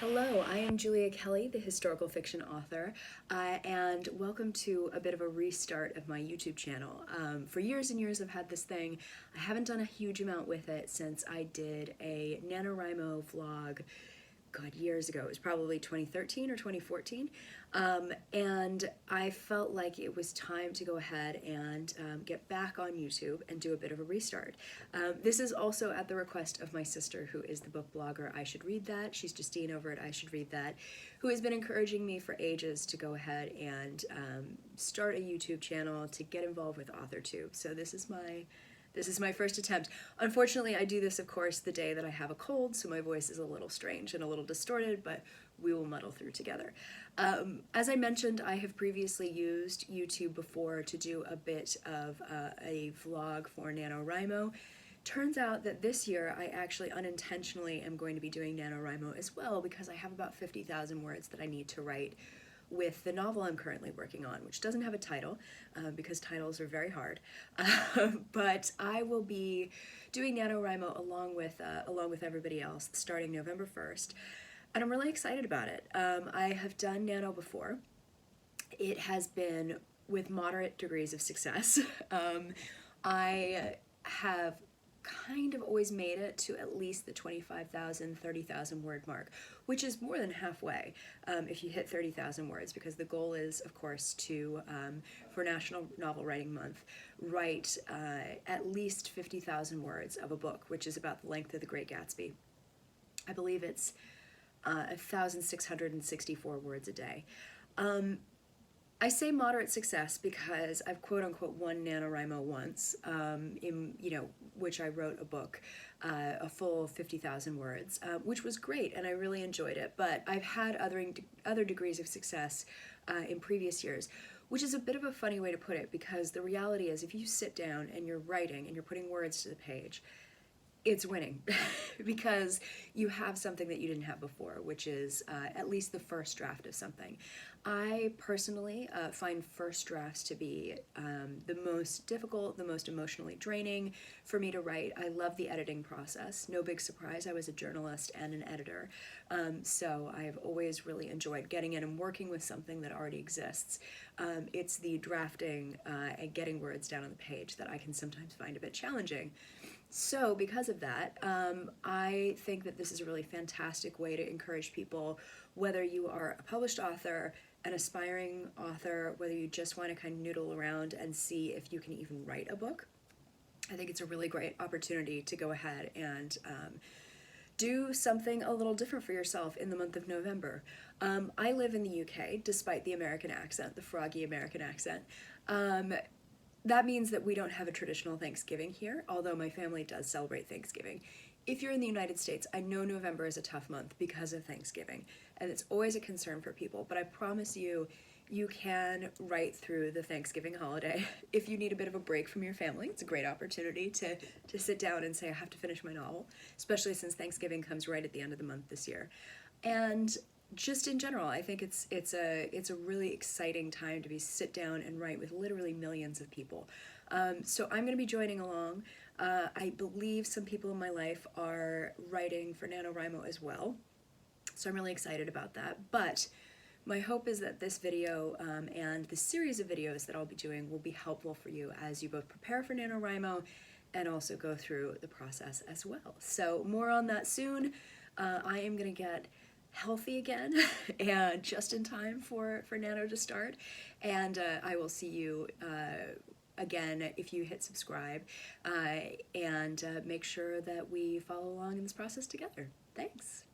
Hello, I am Julia Kelly, the historical fiction author, and welcome to a bit of a restart of my YouTube channel. For years and years I've had this thing. I haven't done a huge amount with it since I did a NaNoWriMo vlog, God, years ago. It was probably 2013 or 2014, and I felt like it was time to go ahead and get back on YouTube and do a bit of a restart. This is also at the request of my sister, who is the book blogger I Should Read That. She's Justine over at I Should Read That, who has been encouraging me for ages to go ahead and start a YouTube channel to get involved with AuthorTube. So this is my first attempt. Unfortunately, I do this, of course, the day that I have a cold, so my voice is a little strange and a little distorted, but we will muddle through together. As I mentioned, I have previously used YouTube before to do a bit of a vlog for NaNoWriMo. Turns out that this year I actually unintentionally am going to be doing NaNoWriMo as well, because I have about 50,000 words that I need to write with the novel I'm currently working on, which doesn't have a title because titles are very hard. But I will be doing NaNoWriMo along with everybody else starting November 1st, and I'm really excited about it. I have done Nano before. It has been with moderate degrees of success. I have kind of always made it to at least the 25,000, 30,000 word mark, which is more than halfway if you hit 30,000 words, because the goal is, of course, to, for National Novel Writing Month, write at least 50,000 words of a book, which is about the length of The Great Gatsby. I believe it's 1,664 words a day. I say moderate success because I've quote-unquote won NaNoWriMo once, in which I wrote a book, a full 50,000 words, which was great, and I really enjoyed it. But I've had other degrees of success in previous years, which is a bit of a funny way to put it, because the reality is, if you sit down and you're writing and you're putting words to the page, it's winning because you have something that you didn't have before, which is at least the first draft of something. I personally find first drafts to be the most difficult, the most emotionally draining for me to write. I love the editing process. No big surprise, I was a journalist and an editor, so I've always really enjoyed getting in and working with something that already exists. It's the drafting and getting words down on the page that I can sometimes find a bit challenging. So because of that, I think that this is a really fantastic way to encourage people, whether you are a published author, an aspiring author, whether you just want to kind of noodle around and see if you can even write a book. I think it's a really great opportunity to go ahead and do something a little different for yourself in the month of November. I live in the UK, despite the American accent, the froggy American accent. That means that we don't have a traditional Thanksgiving here, although my family does celebrate Thanksgiving. If you're in the United States, I know November is a tough month because of Thanksgiving, and it's always a concern for people, but I promise you, you can write through the Thanksgiving holiday. If you need a bit of a break from your family, it's a great opportunity to sit down and say, I have to finish my novel, especially since Thanksgiving comes right at the end of the month this year. And just in general, I think it's a really exciting time to sit down and write with literally millions of people. So I'm going to be joining along. I believe some people in my life are writing for NaNoWriMo as well, so I'm really excited about that. But my hope is that this video and the series of videos that I'll be doing will be helpful for you as you both prepare for NaNoWriMo and also go through the process as well. So more on that soon. I am going to get healthy again and just in time for Nano to start, and I will see you again if you hit subscribe, and make sure that we follow along in this process together. Thanks.